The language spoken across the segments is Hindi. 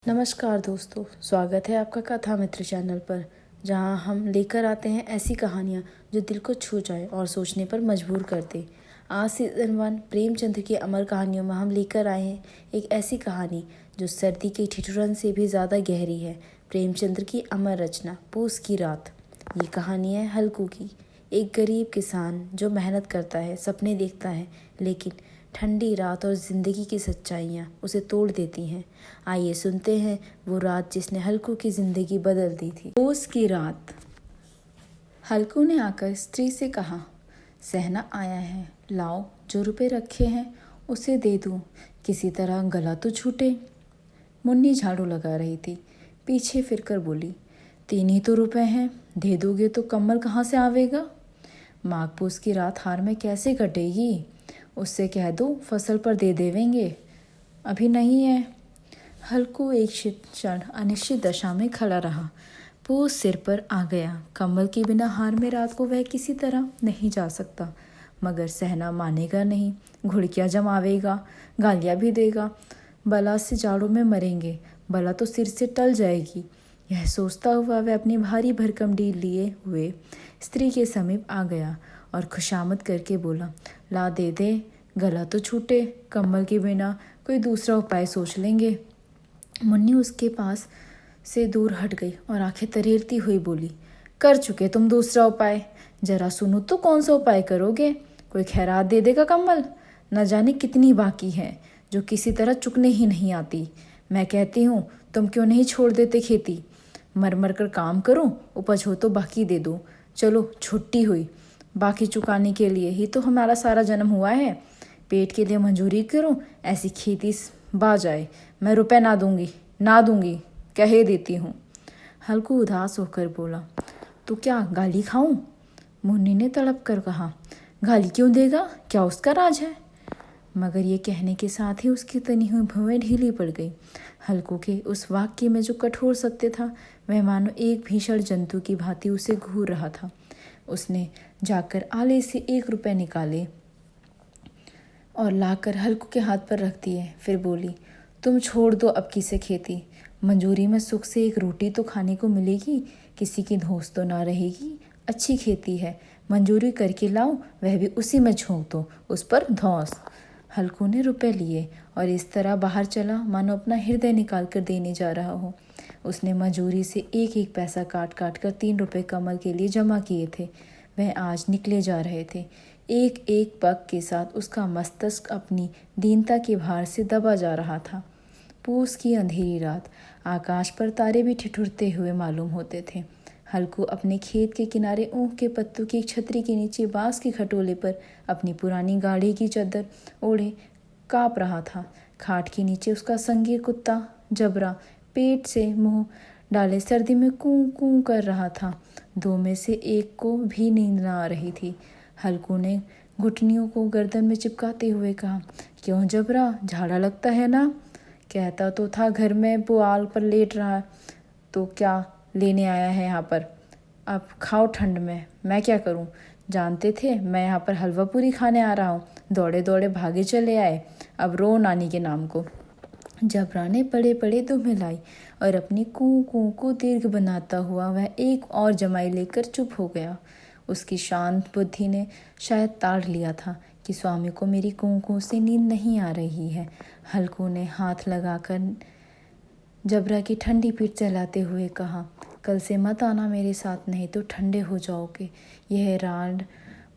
नमस्कार दोस्तों, स्वागत है आपका कथा मित्र चैनल पर, जहां हम लेकर आते हैं ऐसी कहानियां जो दिल को छू जाए और सोचने पर मजबूर कर दे। आज सीजन 1 प्रेमचंद्र की अमर कहानियों में हम लेकर आए हैं एक ऐसी कहानी जो सर्दी के ठिठुरन से भी ज़्यादा गहरी है। प्रेमचंद्र की अमर रचना पूस की रात। ये कहानी है हल्कू की, एक गरीब किसान जो मेहनत करता है, सपने देखता है, लेकिन ठंडी रात और ज़िंदगी की सच्चाइयाँ उसे तोड़ देती हैं। आइए सुनते हैं वो रात जिसने हल्कू की ज़िंदगी बदल दी थी। पूस की रात। हल्कू ने आकर स्त्री से कहा, सहना आया है, लाओ जो रुपए रखे हैं उसे दे दूँ, किसी तरह गला तो छूटे। मुन्नी झाड़ू लगा रही थी, पीछे फिरकर बोली, 3 ही तो रुपए हैं, दे दोगे तो कम्बल कहाँ से आवेगा? माघ पूस की रात हार में कैसे कटेगी? उससे कह दो फसल पर दे देवेंगे, अभी नहीं है। हल्कू एक क्षण अनिश्चित दशा में खड़ा रहा। पूस सिर पर आ गया। कम्बल के बिना हार में रात को वह किसी तरह नहीं जा सकता, मगर सहना मानेगा नहीं, घुड़कियाँ जमावेगा, गालियाँ भी देगा। बला से जाड़ों में मरेंगे, बला तो सिर से टल जाएगी। यह सोचता हुआ वह अपनी भारी भरकम डील लिए हुए स्त्री के समीप आ गया और खुशामद करके बोला, ला दे दे, गला तो छूटे, कम्बल के बिना कोई दूसरा उपाय सोच लेंगे। मुन्नी उसके पास से दूर हट गई और आंखें तरेरती हुई बोली, कर चुके तुम दूसरा उपाय, जरा सुनो तो कौन सा उपाय करोगे? कोई खैरात दे देगा कम्बल? न जाने कितनी बाकी है जो किसी तरह चुकने ही नहीं आती। मैं कहती हूँ तुम क्यों नहीं छोड़ देते खेती? मर मर कर काम करूँ, उपज हो तो बाकी दे दो। चलो छुट्टी हुई, बाकी चुकाने के लिए ही तो हमारा सारा जन्म हुआ है। पेट के लिए मंजूरी करूं, ऐसी खेती बा जाए। मैं रुपए ना दूंगी, कहे देती हूँ। हल्कू उदास होकर बोला, तो क्या गाली खाऊं? मुन्नी ने तड़प कर कहा, गाली क्यों देगा, क्या उसका राज है? मगर ये कहने के साथ ही उसकी तनी हुई भवें ढीली पड़ गई। हल्कू के उस वाक्य में जो कठोर सत्य था, वह मानो एक भीषण जंतु की भांति उसे घूर रहा था। उसने जाकर आले से 1 रुपए निकाले और लाकर हल्कू के हाथ पर रख दिए। फिर बोली, तुम छोड़ दो अब की से खेती, मंजूरी में सुख से 1 रोटी तो खाने को मिलेगी, किसी की धौंस तो ना रहेगी। अच्छी खेती है, मंजूरी करके लाओ, वह भी उसी में झोंक दो, उस पर धौंस। हल्कू ने रुपए लिए और इस तरह बाहर चला मानो अपना हृदय निकाल कर देने जा रहा हो। उसने मजूरी से एक एक पैसा काट काट कर 3 रुपए कमल के लिए जमा किए थे। वह आज निकले जा रहे थे। एक एक पग के साथ उसका मस्तिष्क अपनी दीनता के भार से दबा जा रहा था। पूस की अंधेरी रात, आकाश पर तारे भी ठिठुरते हुए मालूम होते थे। हल्कू अपने खेत के किनारे ऊख के पत्तों की छतरी के नीचे बांस के खटोले पर अपनी पुरानी गाड़ी की चादर ओढ़े काँप रहा था। खाट के नीचे उसका संगी कुत्ता जबरा पेट से मुंह डाले सर्दी में कूं कूं कर रहा था। 2 में से एक को भी नींद न आ रही थी। हल्कू ने घुटनियों को गर्दन में चिपकाते हुए कहा, क्यों जबरा, झाड़ा लगता है ना? कहता तो था घर में पुआल पर लेट रहा, तो क्या लेने आया है यहाँ पर? अब खाओ ठंड में, मैं क्या करूँ? जानते थे मैं यहाँ पर हलवा पूरी खाने आ रहा हूँ, दौड़े दौड़े भागे चले आए, अब रो नानी के नाम को। जबरा ने पड़े पड़े दुम्हें लाई और अपनी कूं कूं को दीर्घ बनाता हुआ वह एक और जमाई लेकर चुप हो गया। उसकी शांत बुद्धि ने शायद ताड़ लिया था कि स्वामी को मेरी कूं कूं से नींद नहीं आ रही है। हल्कू ने हाथ लगाकर जबरा की ठंडी पीठ चलाते हुए कहा, कल से मत आना मेरे साथ, नहीं तो ठंडे हो जाओगे। यह रांड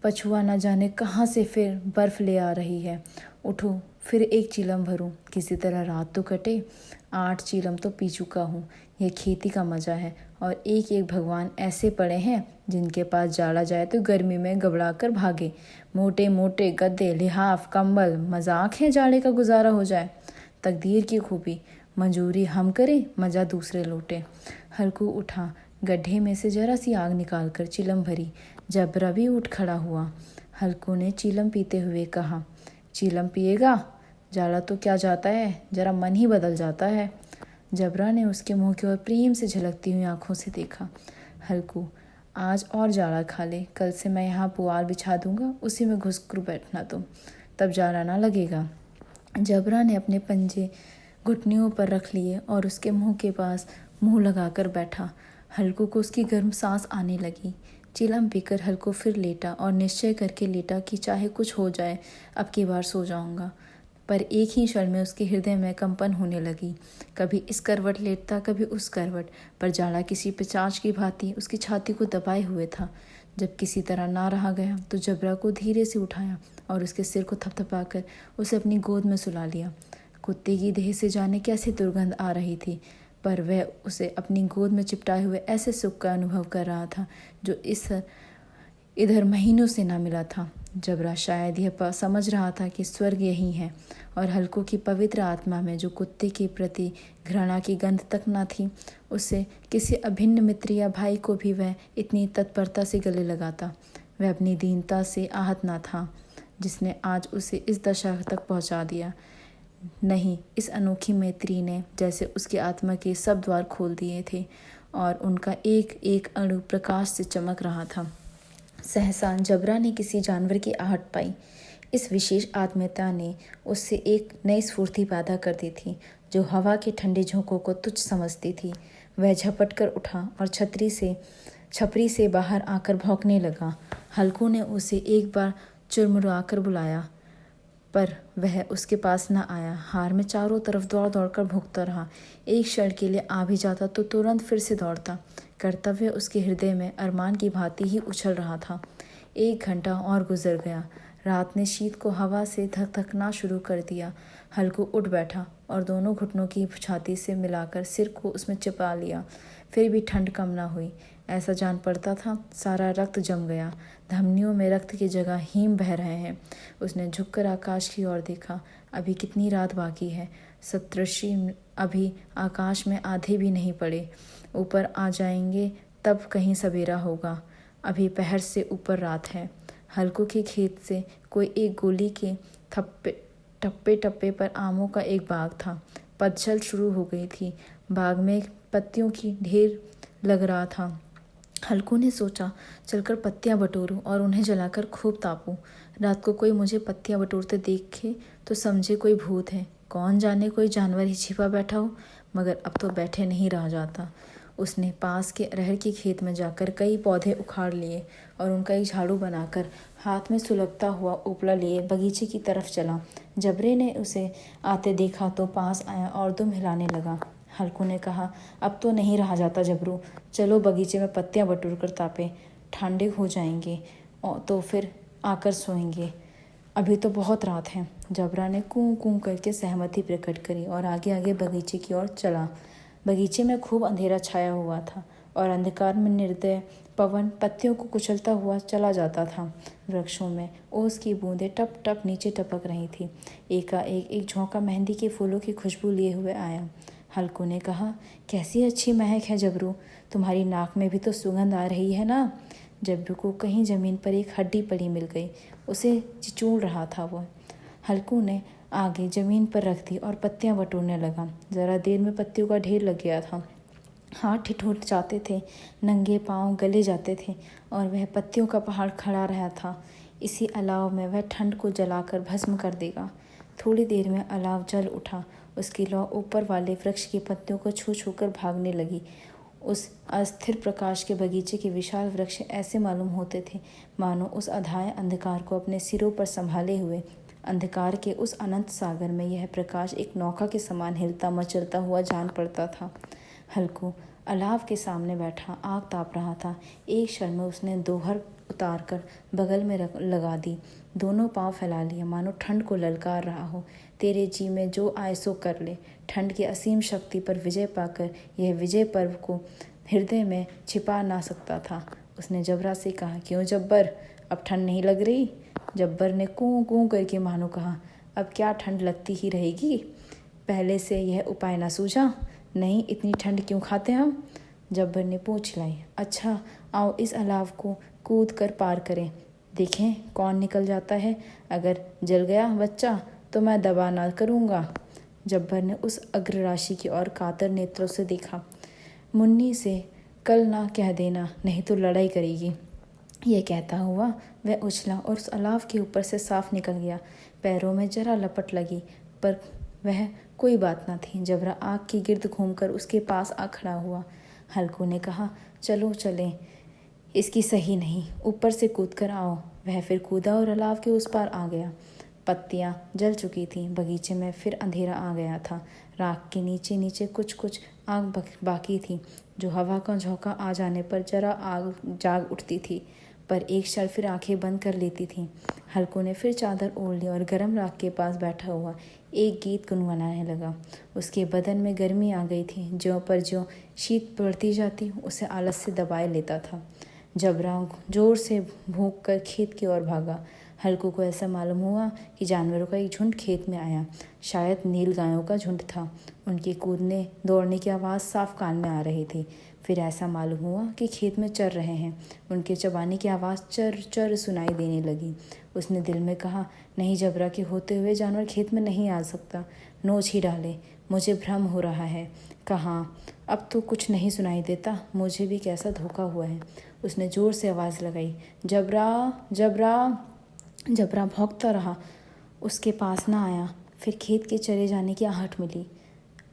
पछुआ न जाने कहाँ से फिर बर्फ ले आ रही है। उठो, फिर 1 चीलम भरूं, किसी तरह रात तो कटे। 8 चीलम तो पी चुका हूँ। यह खेती का मज़ा है, और एक एक भगवान ऐसे पड़े हैं जिनके पास जाड़ा जाए तो गर्मी में घबरा कर भागे। मोटे मोटे गद्दे, लिहाफ, कंबल, मजाक है जाड़े का गुजारा हो जाए। तकदीर की खूबी, मंजूरी हम करें, मज़ा दूसरे लूटे। हल्कू उठा, गड्ढे में से जरा सी आग निकाल कर चिलम भरी। जबरा भी उठ खड़ा हुआ। हल्कू ने चीलम पीते हुए कहा, चीलम पिएगा? जाड़ा तो क्या जाता है, जरा मन ही बदल जाता है। जबरा ने उसके मुंह की ओर प्रेम से झलकती हुई आंखों से देखा। हल्कू, आज और जाड़ा खा ले, कल से मैं यहाँ पुआल बिछा दूंगा, उसी में घुस कर बैठना तुम, तब जाड़ा ना लगेगा। जबरा ने अपने पंजे घुटनियों पर रख लिए और उसके मुंह के पास मुंह लगाकर बैठा। हल्कू को उसकी गर्म सांस आने लगी। चिलम पीकर हल्कू फिर लेटा और निश्चय करके लेटा कि चाहे कुछ हो जाए, अब की बार सो जाऊंगा। पर एक ही क्षण में उसके हृदय में कंपन होने लगी। कभी इस करवट लेटता, कभी उस करवट, पर जाड़ा किसी पिशाच की भांति उसकी छाती को दबाए हुए था। जब किसी तरह ना रहा गया तो जबरा को धीरे से उठाया और उसके सिर को थपथपाकर उसे अपनी गोद में सुला लिया। कुत्ते की देह से जाने कैसी दुर्गंध आ रही थी, पर वह उसे अपनी गोद में चिपटाए हुए ऐसे सुख का अनुभव कर रहा था जो इधर महीनों से ना मिला था। जबरा शायद यह समझ रहा था कि स्वर्ग यही है, और हल्कू की पवित्र आत्मा में जो कुत्ते के प्रति घृणा की गंध तक न थी, उससे किसी अभिन्न मित्र या भाई को भी वह इतनी तत्परता से गले लगाता। वह अपनी दीनता से आहत न था जिसने आज उसे इस दशा तक पहुंचा दिया। नहीं, इस अनोखी मैत्री ने जैसे उसकी आत्मा के सब द्वार खोल दिए थे और उनका एक एक अणु प्रकाश से चमक रहा था। सहसा जबरा ने किसी जानवर की आहट पाई। इस विशेष आत्मीयता ने उससे एक नई स्फूर्ति पैदा कर दी थी जो हवा के ठंडे झोंकों को तुच्छ समझती थी। वह झपट कर उठा और छपरी से बाहर आकर भौंकने लगा। हल्कू ने उसे एक बार चुरमुराकर बुलाया, पर वह उसके पास न आया। हार में चारों तरफ दौड़ दौड़ कर भौंकता रहा। एक क्षण के लिए आ भी जाता तो तुरंत फिर से दौड़ता। कर्तव्य उसके हृदय में अरमान की भांति ही उछल रहा था। 1 घंटा और गुजर गया। रात ने शीत को हवा से धकधकना शुरू कर दिया। हल्कू उठ बैठा और दोनों घुटनों की छाती से मिलाकर सिर को उसमें चिपा लिया। फिर भी ठंड कम न हुई। ऐसा जान पड़ता था सारा रक्त जम गया, धमनियों में रक्त की जगह हीम बह रहे हैं। उसने झुककर आकाश की ओर देखा। अभी कितनी रात बाकी है। सप्तऋषि अभी आकाश में आधे भी नहीं पड़े। ऊपर आ जाएंगे तब कहीं सवेरा होगा। अभी पहर से ऊपर रात है। हल्कू के खेत से कोई एक गोली के टप्पे टप्पे पर आमों का एक बाग था। पतझड़ शुरू हो गई थी। बाग में पत्तियों की ढेर लग रहा था। हल्कू ने सोचा, चलकर पत्तियां बटोरूं और उन्हें जलाकर खूब तापूं। रात को कोई मुझे पत्तियां बटोरते देखे तो समझे कोई भूत है। कौन जाने कोई जानवर ही छिपा बैठा हो। मगर अब तो बैठे नहीं रहा जाता। उसने पास के अरहर के खेत में जाकर कई पौधे उखाड़ लिए और उनका एक झाड़ू बनाकर हाथ में सुलगता हुआ उपला लिए बगीचे की तरफ चला। जबरे ने उसे आते देखा तो पास आया और दुम हिलाने लगा। हल्कू ने कहा, अब तो नहीं रहा जाता जबरू, चलो बगीचे में पत्तियां बटोर कर तापे, ठंडे हो जाएंगे और तो फिर आकर सोएंगे। अभी तो बहुत रात है। जबरा ने कूं कूं करके सहमति प्रकट करी और आगे आगे बगीचे की ओर चला। बगीचे में खूब अंधेरा छाया हुआ था और अंधकार में निर्दय पवन पत्तियों को कुचलता हुआ चला जाता था। वृक्षों में ओस की बूंदें टप टप नीचे टपक रही थी। एकाएक एक झोंका मेहंदी के फूलों की खुशबू लिए हुए आया। हल्कू ने कहा, कैसी अच्छी महक है जबरू, तुम्हारी नाक में भी तो सुगंध आ रही है ना। जबरू को कहीं जमीन पर एक हड्डी पड़ी मिल गई। उसे चिचूड़ रहा था वो। हल्कू ने आगे जमीन पर रख दी और पत्तियां बटोरने लगा। जरा देर में पत्तियों का ढेर लग गया था। हाथ ठिठुर जाते थे, नंगे पांव गले जाते थे और वह पत्तियों का पहाड़ खड़ा रहा था। इसी अलाव में वह ठंड को जलाकर भस्म कर देगा। थोड़ी देर में अलाव जल उठा। उसकी लौ ऊपर वाले वृक्ष की पत्तियों को छू छू कर भागने लगी। उस अस्थिर प्रकाश के बगीचे के विशाल वृक्ष ऐसे मालूम होते थे मानो उस अथाह अंधकार को अपने सिरों पर संभाले हुए। अंधकार के उस अनंत सागर में यह प्रकाश एक नौका के समान हिलता मचलता हुआ जान पड़ता था। हल्कू अलाव के सामने बैठा आग ताप रहा था। एक क्षण में उसने दोहर उतार कर बगल में लगा दी। दोनों पांव फैला लिए मानो ठंड को ललकार रहा हो। तेरे जी में जो आए सो कर ले। ठंड की असीम शक्ति पर विजय पाकर यह विजय पर्व को हृदय में छिपा ना सकता था। उसने जबरा से कहा, क्यों जब्बर, अब ठंड नहीं लग रही। जब्बर ने कूं कूं करके मानो कहा, अब क्या ठंड लगती ही रहेगी। पहले से यह उपाय ना सूझा। नहीं, इतनी ठंड क्यों खाते हम। जब्बर ने पूछ लाई। अच्छा, आओ इस अलाव को कूद कर पार करें, देखें कौन निकल जाता है। अगर जल गया बच्चा तो मैं दबा ना करूँगा। जब्बर ने उस अग्रराशि की ओर कातर नेत्रों से देखा। मुन्नी से कल ना कह देना, नहीं तो लड़ाई करेगी। यह कहता हुआ वह उछला और उस अलाव के ऊपर से साफ निकल गया। पैरों में जरा लपट लगी, पर वह कोई बात न थी। जबरा आग की गिर्द घूमकर उसके पास आ खड़ा हुआ। हल्कू ने कहा, चलो चलें, इसकी सही नहीं, ऊपर से कूद कर आओ। वह फिर कूदा और अलाव के उस पार आ गया। पत्तियां जल चुकी थीं। बगीचे में फिर अंधेरा आ गया था। राख के नीचे नीचे कुछ कुछ आग बाकी थी, जो हवा का झोंका आ जाने पर जरा आग जाग उठती थी, पर एक क्षण फिर आंखें बंद कर लेती थीं। हल्कू ने फिर चादर ओढ़ ली और गर्म राख के पास बैठा हुआ एक गीत गुनगुनाने लगा। उसके बदन में गर्मी आ गई थी। ज्यों पर ज्यों शीत बढ़ती जाती, उसे आलस से दबाए लेता था। जबरा जोर से भूख कर खेत की ओर भागा। हल्कू को ऐसा मालूम हुआ कि जानवरों का एक झुंड खेत में आया। शायद नील गायों का झुंड था। उनके कूदने दौड़ने की आवाज़ साफ कान में आ रही थी। फिर ऐसा मालूम हुआ कि खेत में चर रहे हैं। उनके चबाने की आवाज़ चर चर सुनाई देने लगी। उसने दिल में कहा, नहीं, जबरा के होते हुए जानवर खेत में नहीं आ सकता। नोच ही डाले, मुझे भ्रम हो रहा है। कहाँ, अब तो कुछ नहीं सुनाई देता। मुझे भी कैसा धोखा हुआ है। उसने ज़ोर से आवाज़ लगाई, जबरा जबरा। जबरा भौंकता रहा, उसके पास ना आया। फिर खेत के चले जाने की आहट मिली।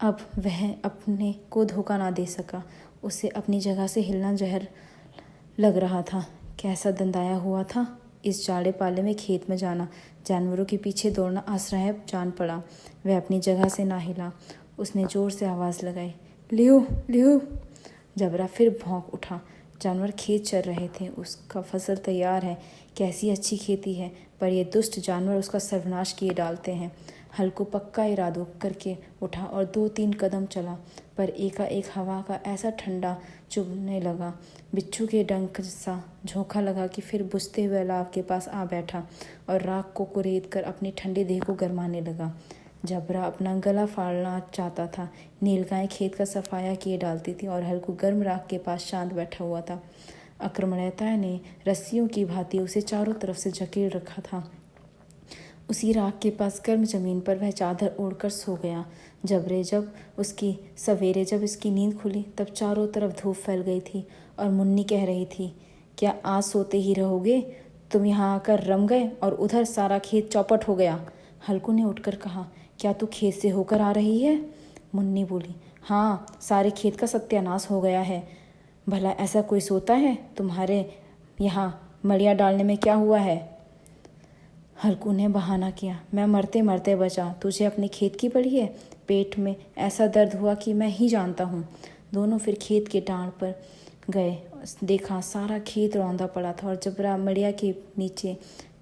अब वह अपने को धोखा ना दे सका। उसे अपनी जगह से हिलना जहर लग रहा था। कैसा दंदाया हुआ था इस जाड़े पाले में खेत में जाना, जानवरों के पीछे दौड़ना असह्य जान पड़ा। वह अपनी जगह से ना हिला। उसने ज़ोर से आवाज़ लगाई, लियो लियो। जबरा फिर भौंक उठा। जानवर खेत चर रहे थे। उसका फसल तैयार है। कैसी अच्छी खेती है, पर ये दुष्ट जानवर उसका सर्वनाश किए डालते हैं। हल्कू पक्का इरादा करके उठा और 2-3 कदम चला, पर एकाएक हवा का ऐसा ठंडा चुभने लगा, बिच्छू के डंक सा झोंका लगा कि फिर बुझते हुए अलाव के पास आ बैठा और राख को कुरेद कर अपनी ठंडी देह को गरमाने लगा। जबरा अपना गला फाड़ना चाहता था। नीलगाय खेत का सफाया किए डालती थी और हल्कू गर्म राख के पास शांत बैठा हुआ था। आक्रमणता ने रस्सियों की भांति उसे चारों तरफ से जकीड़ रखा था। उसी राख के पास गर्म जमीन पर वह चादर ओढ़कर सो गया। सवेरे जब इसकी नींद खुली, तब चारों तरफ धूप फैल गई थी और मुन्नी कह रही थी, क्या आज सोते ही रहोगे? तुम यहाँ आकर रम गए और उधर सारा खेत चौपट हो गया। हल्कू ने उठकर कहा, क्या तू खेत से होकर आ रही है? मुन्नी बोली, हाँ, सारे खेत का सत्यानाश हो गया है। भला ऐसा कोई सोता है? तुम्हारे यहाँ मड़िया डालने में क्या हुआ है? हल्कू ने बहाना किया, मैं मरते मरते बचा। तुझे अपने खेत की पड़ी है? पेट में ऐसा दर्द हुआ कि मैं ही जानता हूँ। दोनों फिर खेत के डांड पर गए। देखा सारा खेत रौंदा पड़ा था और जबरा मड़िया के नीचे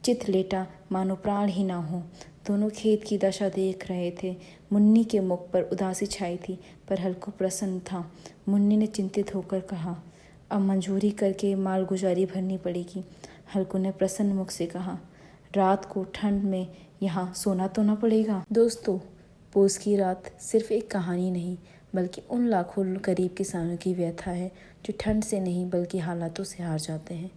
चित लेटा, मानो प्राण ही ना हो। दोनों खेत की दशा देख रहे थे। मुन्नी के मुख पर उदासी छाई थी, पर हल्कू प्रसन्न था। मुन्नी ने चिंतित होकर कहा, अब मंजूरी करके मालगुजारी भरनी पड़ेगी। हल्कू ने प्रसन्न मुख से कहा, रात को ठंड में यहाँ सोना तो न पड़ेगा। दोस्तों, पोस की रात सिर्फ एक कहानी नहीं, बल्कि उन लाखों गरीब किसानों की व्यथा है जो ठंड से नहीं बल्कि हालातों से हार जाते हैं।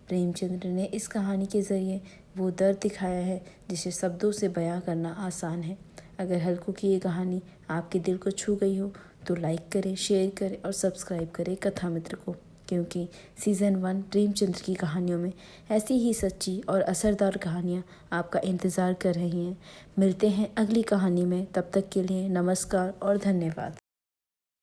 प्रेमचंद्र ने इस कहानी के ज़रिए वो दर्द दिखाया है जिसे शब्दों से बयां करना आसान है। अगर हल्कू की ये कहानी आपके दिल को छू गई हो तो लाइक करें, शेयर करें और सब्सक्राइब करें कथा मित्र को, क्योंकि सीज़न 1 प्रेमचंद्र की कहानियों में ऐसी ही सच्ची और असरदार कहानियाँ आपका इंतज़ार कर रही हैं। मिलते हैं अगली कहानी में, तब तक के लिए नमस्कार और धन्यवाद।